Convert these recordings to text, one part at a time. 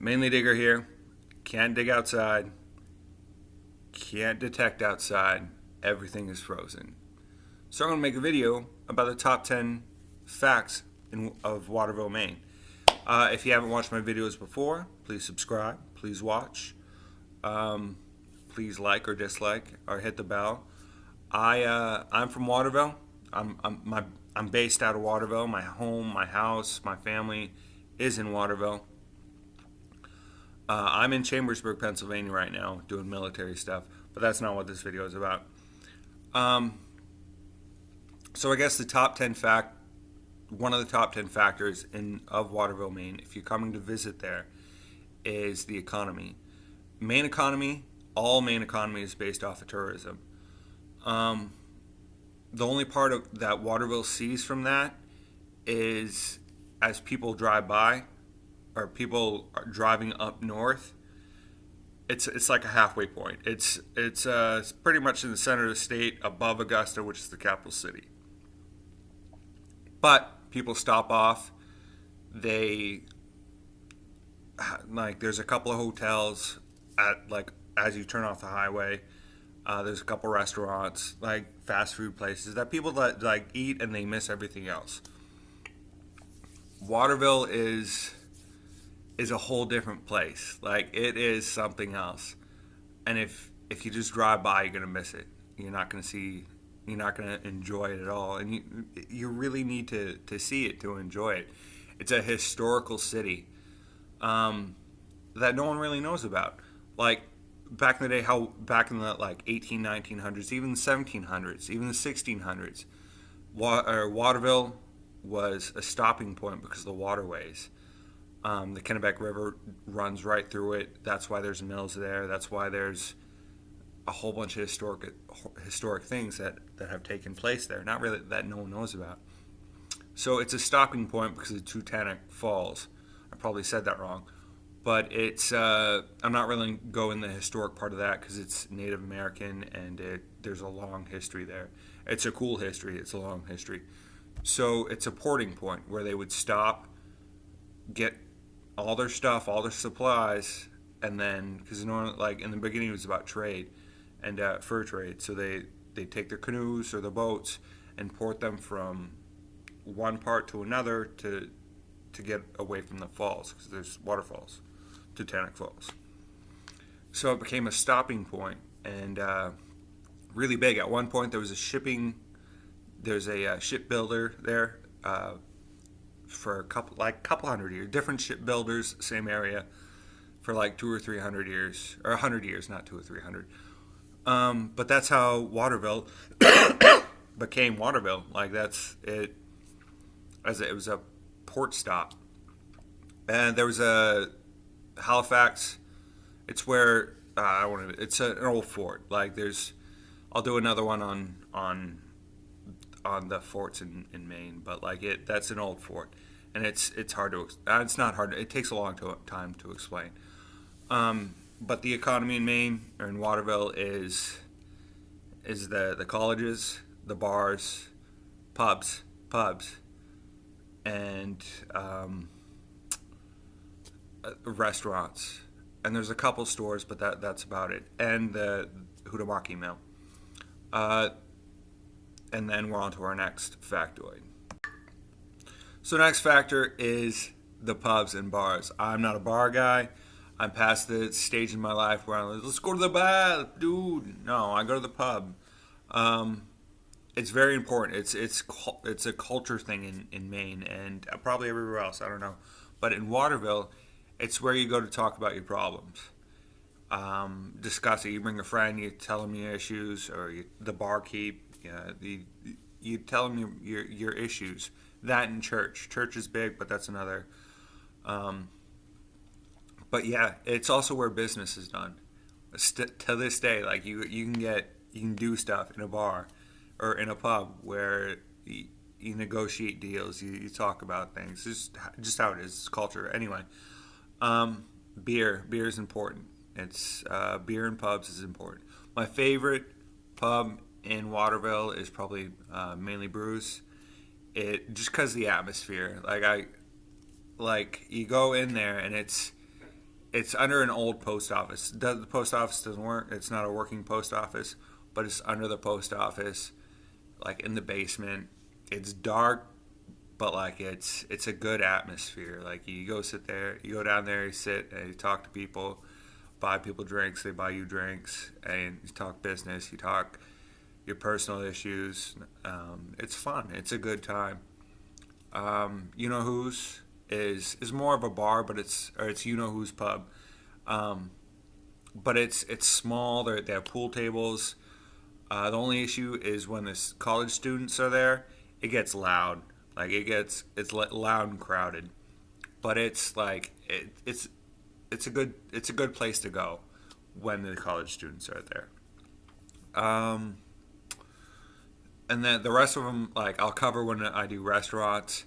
Mainly digger here. Can't dig outside. Can't detect outside. Everything is frozen. So I'm going to make a video about the top 10 facts of Waterville, Maine. If you haven't watched my videos before, please subscribe. Please watch. Please like or dislike or hit the bell. I'm from Waterville. I'm based out of Waterville. My home, my house, my family is in Waterville. I'm in Chambersburg, Pennsylvania right now doing military stuff, but that's not what this video is about. So I guess one of the top 10 factors of Waterville, Maine, if you're coming to visit there, is the economy. All Maine economy is based off of tourism. The only part of that Waterville sees from that is as people drive by, or people are driving up north. It's like a halfway point. It's pretty much in the center of the state, above Augusta, which is the capital city. But people stop off. There's a couple of hotels as you turn off the highway. There's a couple restaurants, fast food places that people that eat and they miss everything else. Waterville is a whole different place. It is something else. And if you just drive by, you're gonna miss it. You're not gonna enjoy it at all. And you really need to see it to enjoy it. It's a historical city that no one really knows about. Back in the day, back in the 18, 1900s, even the 1700s, even the 1600s, Waterville was a stopping point because of the waterways. The Kennebec River runs right through it. That's why there's mills there. That's why there's a whole bunch of historic things that have taken place there. Not really that no one knows about. So it's a stopping point because of the Teutonic Falls. I probably said that wrong. But I'm not really going the historic part of that because it's Native American and there's a long history there. It's a cool history. It's a long history. So it's a porting point where they would stop, get all their stuff, all their supplies, and then, because in the beginning it was about trade and fur trade. So they take their canoes or the boats and port them from one part to another to get away from the falls, because there's waterfalls. Teutonic Falls. So it became a stopping point and really big. At one point, there's a shipbuilder there for a couple hundred years. Different shipbuilders, same area, for 200 or 300 years, or 100 years, not 200 or 300. But that's how Waterville became Waterville. That's it. As it was a port stop, and there was a Halifax. It's where it's an old fort. I'll do another one on the forts in Maine, but that's an old fort, and it's hard to. It's not hard. It takes a long time to explain. But the economy in Maine or in Waterville is the colleges, the bars, pubs, and restaurants, and there's a couple stores, but that's about it, and the Hudamaki Mill. And then we're on to our next factoid. So next factor is the pubs and bars. I'm not a bar guy. I'm past the stage in my life where I'm like, let's go to the bar, dude. No, I go to the pub. It's very important. It's a culture thing in Maine and probably everywhere else. I don't know, but in Waterville, it's where you go to talk about your problems. Discuss it. You bring a friend, you tell them your issues, or the barkeep. You tell them your issues. That in church. Church is big, but that's another. But yeah, it's also where business is done. To this day, you can do stuff in a bar or in a pub where you negotiate deals. You talk about things. Just how it is. It's culture. Anyway. Beer is important. It's beer in pubs is important. My favorite pub in Waterville is probably Mainely Brews. It just because the atmosphere. You go in there and It's under an old post office. The post office doesn't work. It's not a working post office, but it's under the post office, like in the basement. It's dark, but like it's a good atmosphere. Like you go sit there, you go down there, you sit and you talk to people, buy people drinks, they buy you drinks, and you talk business, you talk your personal issues. It's fun. It's a good time. You know who's is more of a bar, but it's you know who's pub. Um, but it's small. They have pool tables. The only issue is when the college students are there, it gets loud. Like it's loud and crowded. But it's like it's a good place to go when the college students are there. Um, and then the rest of them, like I'll cover when I do restaurants,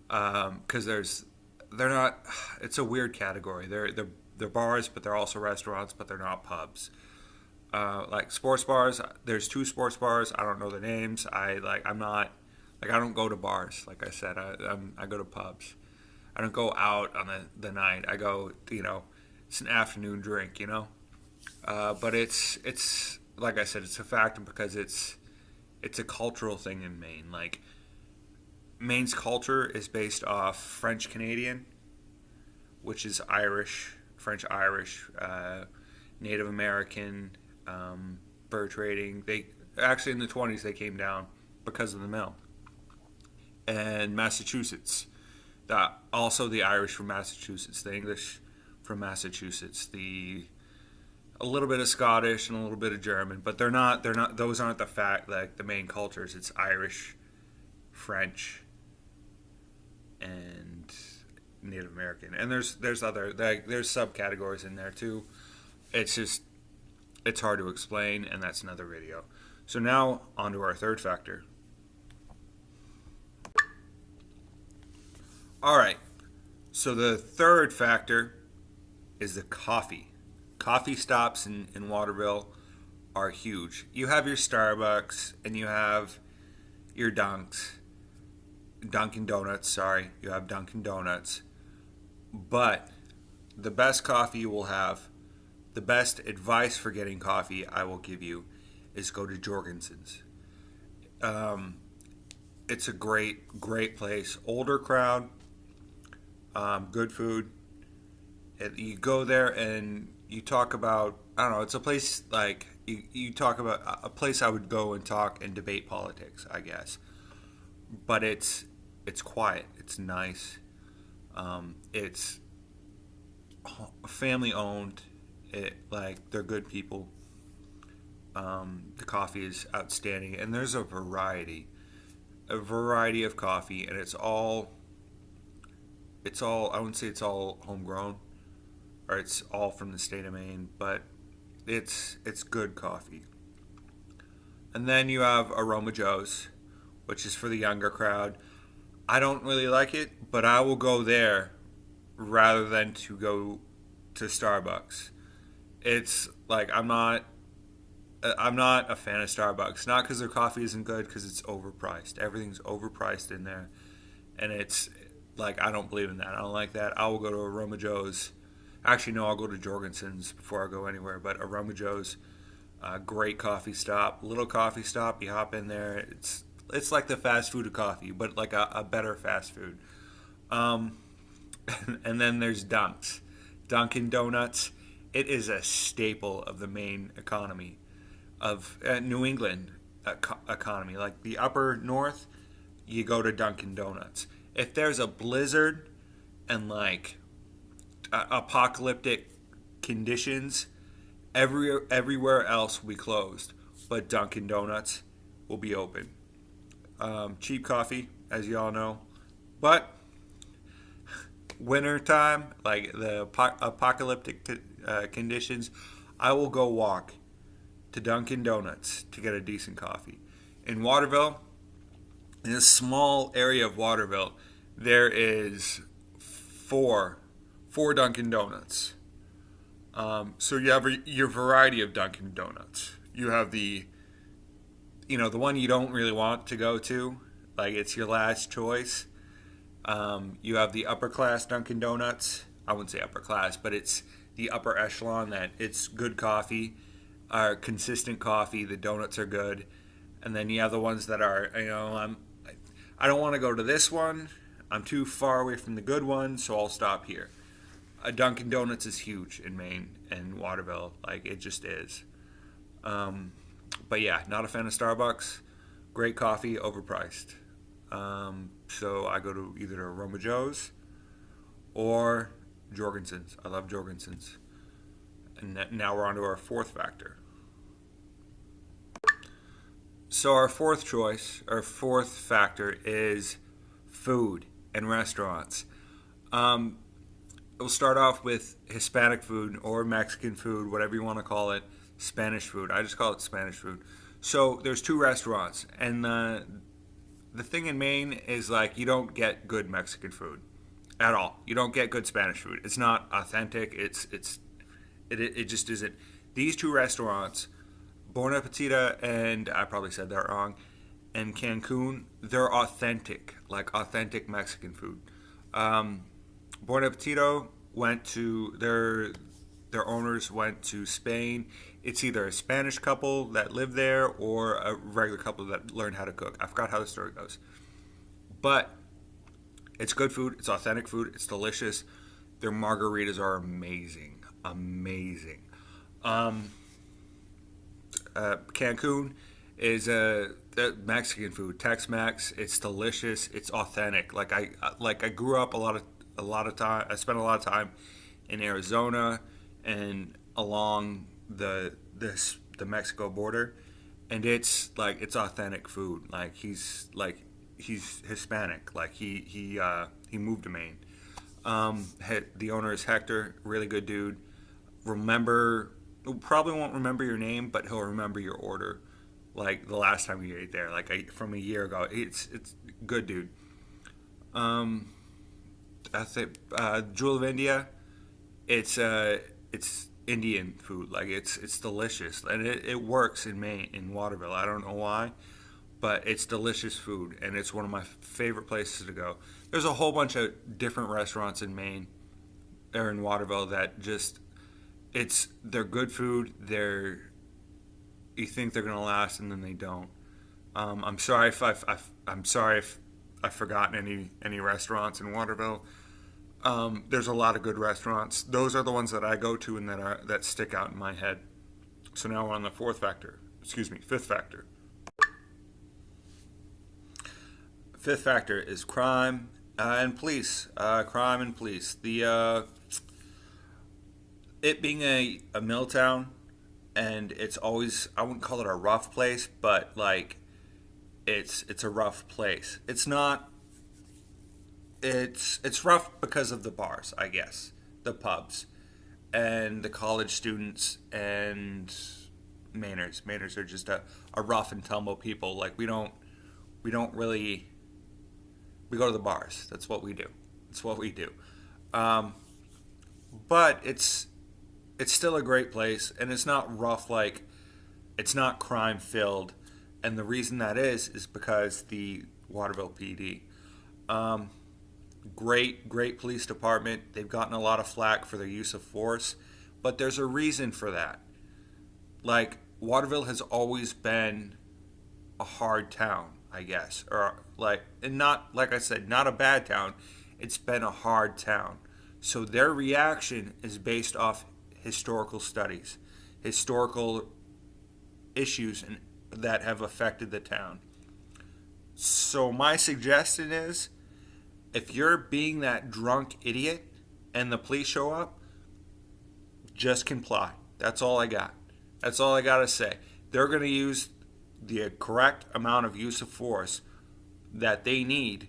because they're not. It's a weird category. They're bars, but they're also restaurants, but they're not pubs. Like sports bars, there's two sports bars. I don't know the names. I'm not like I don't go to bars. Like I said, I go to pubs. I don't go out on the night. I go, it's an afternoon drink, but it's like I said, it's a factor because it's a cultural thing in Maine. Like Maine's culture is based off French Canadian, which is Irish, French Irish, Native American, fur trading. They actually in the 20s they came down because of the mill, and Massachusetts. Also the Irish from Massachusetts, the English from Massachusetts, the a little bit of Scottish and a little bit of German, but they're not those aren't the fact like the main cultures. It's Irish, French, and Native American, and there's other there's subcategories in there too. It's hard to explain, and that's another video. So now on to our third factor. All right. So the third factor is the coffee. Coffee stops in Waterville are huge. You have your Starbucks and you have your Dunkin' Donuts. Sorry, you have Dunkin' Donuts. But the best coffee you will have, the best advice for getting coffee I will give you is go to Jorgensen's. It's a great place. Older crowd, good food. You go there and you talk about, I don't know, it's a place like, you talk about a place I would go and talk and debate politics, I guess. But it's quiet, it's nice. It's family owned. They're good people. The coffee is outstanding, and there's a variety of coffee, and it's all I wouldn't say it's all homegrown, or it's all from the state of Maine, but it's good coffee. And then you have Aroma Joe's, which is for the younger crowd. I don't really like it, but I will go there rather than to go to Starbucks. It's like I'm not a fan of Starbucks. Not because their coffee isn't good, because it's overpriced. Everything's overpriced in there, and it's like I don't believe in that. I don't like that. I will go to Aroma Joe's. Actually, no, I'll go to Jorgensen's before I go anywhere. But Aroma Joe's, great coffee stop, little coffee stop. You hop in there. It's like the fast food of coffee, but like a better fast food. And then there's Dunkin' Donuts. It is a staple of the Maine economy, of New England economy. Like the upper north, you go to Dunkin' Donuts. If there's a blizzard and like apocalyptic conditions, everywhere else will be closed, but Dunkin' Donuts will be open. Cheap coffee, as you all know, but winter time, like the apocalyptic conditions, I will go walk to Dunkin' Donuts to get a decent coffee. In Waterville, in a small area of Waterville, there is four Dunkin' Donuts. So you have your variety of Dunkin' Donuts. You have the one you don't really want to go to, like it's your last choice. You have the upper class Dunkin' Donuts, I wouldn't say upper class, but it's the upper echelon that it's good coffee, consistent coffee. The donuts are good, and then you have the ones that are, I don't want to go to this one. I'm too far away from the good one, so I'll stop here. A Dunkin' Donuts is huge in Maine and Waterville, like it just is. But yeah, not a fan of Starbucks. Great coffee, overpriced. So I go to either Aroma Joe's or Jorgensen's. I love Jorgensen's. And now we're on to our fourth factor. So our fourth factor is food and restaurants. We'll start off with Hispanic food or Mexican food, whatever you want to call it. Spanish food. I just call it Spanish food. So there's two restaurants, and the thing in Maine is like you don't get good Mexican food at all. You don't get good Spanish food. It's not authentic. It just isn't. These two restaurants, Bon Appetita and I probably said that wrong, and Cancun, they're authentic, like authentic Mexican food. Bon Appetito went to their owners went to Spain. It's either a Spanish couple that lived there or a regular couple that learned how to cook. I forgot how the story goes. But it's good food. It's authentic food. It's delicious. Their margaritas are amazing. Amazing. Cancun is a Mexican food. Tex-Mex. It's delicious. It's authentic. Like I grew up a lot of time. I spent a lot of time in Arizona and along the Mexico border, and it's authentic food. Like he's Hispanic. Like he moved to Maine. The owner is Hector, really good dude. Probably won't remember your name, but he'll remember your order. Like the last time you ate there, from a year ago. It's good dude. I think Jewel of India. It's Indian food. Like it's delicious, and it works in Maine, in Waterville. I don't know why, but it's delicious food, and it's one of my favorite places to go. There's a whole bunch of different restaurants in Maine or in Waterville that just they're good food. You think they're gonna last, and then they don't. I'm sorry if I've forgotten any restaurants in Waterville. There's a lot of good restaurants. Those are the ones that I go to and that stick out in my head. So now we're on the fifth factor. Fifth factor is crime and police. Crime and police. It being a mill town, and it's always, I wouldn't call it a rough place, but like it's a rough place. It's not. It's rough because of the bars, I guess, the pubs, and the college students and Mainers. Mainers are just a rough and tumble people. Like we go to the bars. That's what we do. But it's still a great place, and it's not rough. Like it's not crime filled, and the reason that is because the Waterville PD. Great police department. They've gotten a lot of flack for their use of force, but there's a reason for that. Like Waterville has always been a hard town, I guess, and not, like I said, not a bad town. It's been a hard town. So their reaction is based off historical studies, historical issues that have affected the town. So my suggestion is, if you're being that drunk idiot and the police show up, just comply. That's all I got. That's all I got to say. They're going to use the correct amount of use of force that they need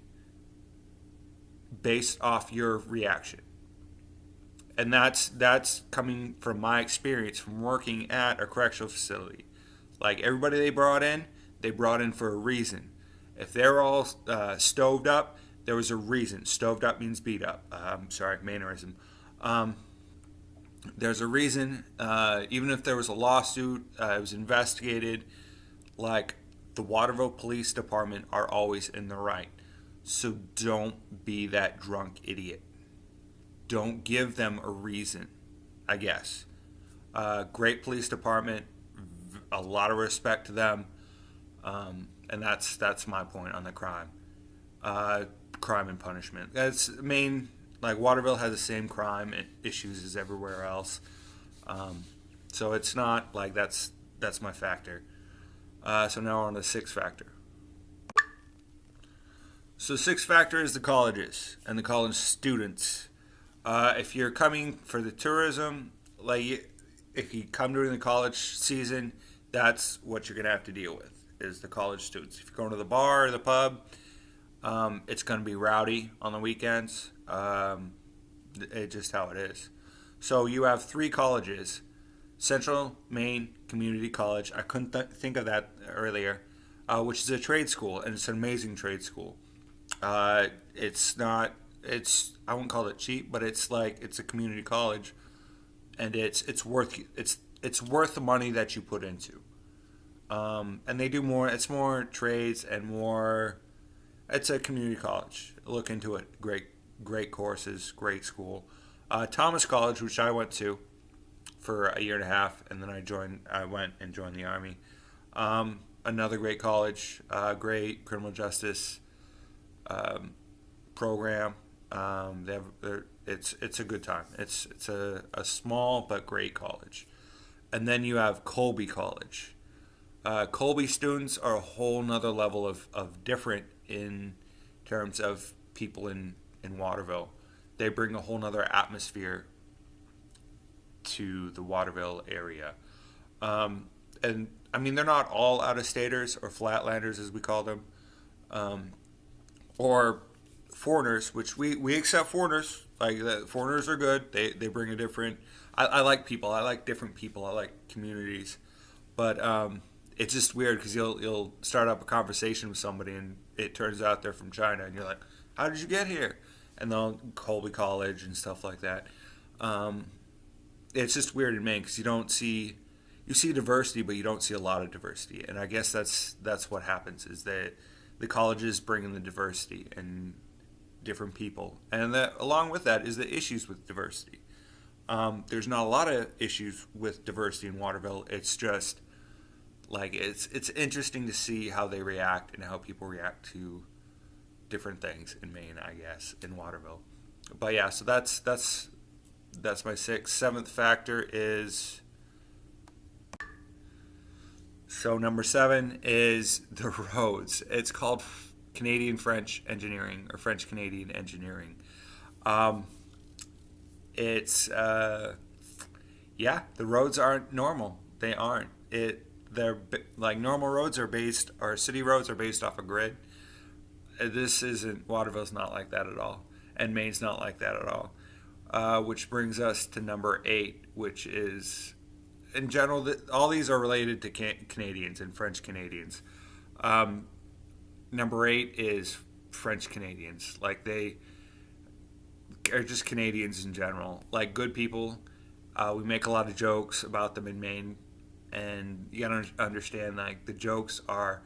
based off your reaction. And that's coming from my experience from working at a correctional facility. Like everybody they brought in for a reason. If they're all stoved up, there was a reason. Stoved up means beat up. Sorry, mannerism. There's a reason. Even if there was a lawsuit, it was investigated. Like the Waterville Police Department are always in the right. So don't be that drunk idiot. don't give them a reason, I guess. Great police department, a lot of respect to them, and that's my point on the crime. Crime and punishment. That's Maine. Like Waterville has the same crime issues as everywhere else, so it's not like that's my factor. So now we're on the sixth factor. So the sixth factor is the colleges and the college students. If you're coming for the tourism, like if you come during the college season, that's what you're gonna have to deal with is the college students. If you're going to the bar or the pub, it's gonna be rowdy on the weekends. It's just how it is. So you have three colleges: Central Maine Community College. I couldn't think of that earlier, which is a trade school, and it's an amazing trade school. It's not. I wouldn't call it cheap, but it's a community college, and it's worth the money that you put into. And they do more. It's more trades and more. It's a community college. Look into it. Great courses. Great school. Thomas College, which I went to for a year and a half, and then I went and joined the Army. Another great college. Great criminal justice program. It's a good time. It's a small but great college. And then you have Colby College. Colby students are a whole nother level of different in terms of people in Waterville. They bring a whole nother atmosphere to the Waterville area. And I mean, they're not all out-of-staters or flatlanders, as we call them, or foreigners, which we accept foreigners. Like, foreigners are good. They bring a different... I like people. I like different people. I like communities. But it's just weird because you'll start up a conversation with somebody and it turns out they're from China. And you're like, how did you get here? And they'll Colby College and stuff like that. It's just weird in Maine because you see diversity, but you don't see a lot of diversity. And I guess that's what happens is that the colleges bring in the diversity and different people. And that, along with that is the issues with diversity. There's not a lot of issues with diversity in Waterville. It's just like it's interesting to see how they react and how people react to different things in Maine, I guess, in Waterville. But yeah, so that's my sixth. Seventh factor is... So number 7 is the roads. It's called Canadian-French engineering or French-Canadian engineering. The roads aren't normal. They aren't. They're like normal roads city roads are based off a grid. This isn't, Waterville's not like that at all. And Maine's not like that at all. Which brings us to number 8, which is, in general, all these are related to Canadians and French Canadians. Number 8 is French Canadians. Like, they are just Canadians in general. Like, good people. We make a lot of jokes about them in Maine. And you gotta understand, like, the jokes are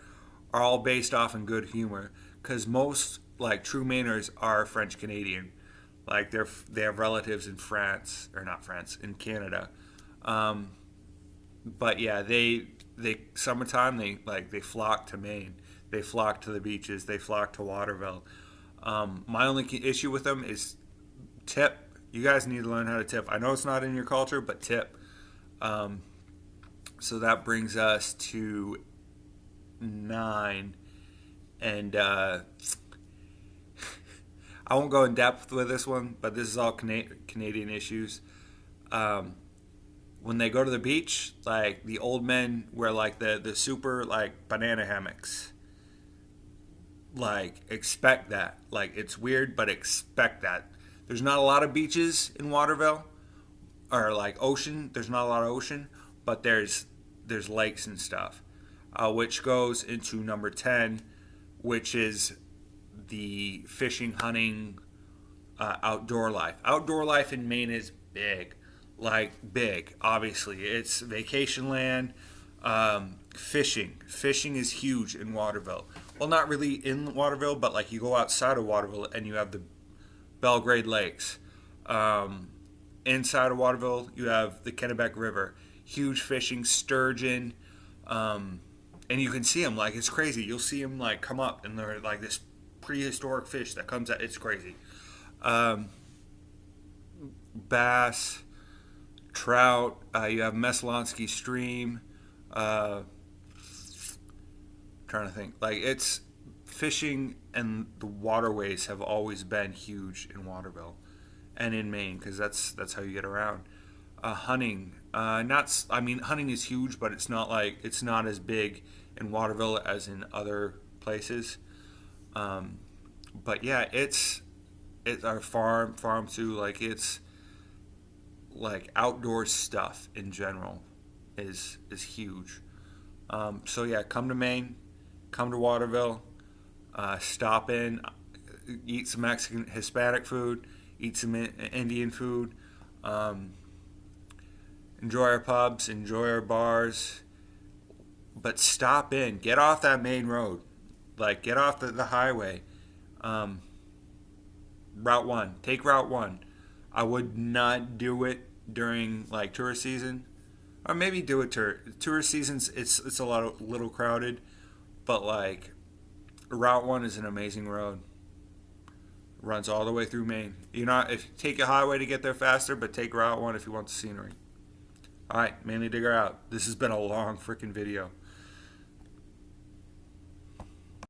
all based off in good humor. Because most, like, true Mainers are French Canadian. Like, they have relatives in France, or not France, in Canada. But yeah, they summertime they flock to Maine. They flock to the beaches. They flock to Waterville. My only issue with them is tip. You guys need to learn how to tip. I know it's not in your culture, but tip. So that brings us to 9, and I won't go in depth with this one, but this is all Canadian issues. When they go to the beach, like, the old men wear, like, the super, like, banana hammocks. Like, expect that. Like, it's weird, but expect that. There's not a lot of beaches in Waterville, or, like, ocean. There's not a lot of ocean, but there's lakes and stuff, which goes into number 10, which is the fishing, hunting, outdoor life. Outdoor life in Maine is big. Like, big, obviously. It's vacation land. Fishing is huge in Waterville. Well, not really in Waterville, but, like, you go outside of Waterville and you have the Belgrade Lakes. Inside of Waterville, you have the Kennebec River, huge fishing, sturgeon, and you can see them like it's crazy. You'll see them like come up, and they're like this prehistoric fish that comes out. It's crazy. Um, Bass, trout. You have Messalonsky Stream. Uh, Trying to think. Like it's fishing and the waterways have always been huge in Waterville and in Maine because that's how you get around. Hunting, not. I mean, hunting is huge, but it's not as big in Waterville as in other places. Um, but yeah, it's our farm too. Like it's like outdoor stuff in general is huge. So yeah, come to Maine, come to Waterville, stop in, eat some Mexican Hispanic food, eat some Indian food, um, enjoy our pubs, enjoy our bars, but stop in, get off that main road, like get off the highway. Um, Route one, take Route one. I would not do it during like tourist season, or maybe do it tourist seasons. It's little crowded, but like Route one is an amazing road. Runs all the way through Maine. You know, if you take a highway to get there faster, but take Route one if you want the scenery. All right, Mainly Digger out. This has been a long freaking video.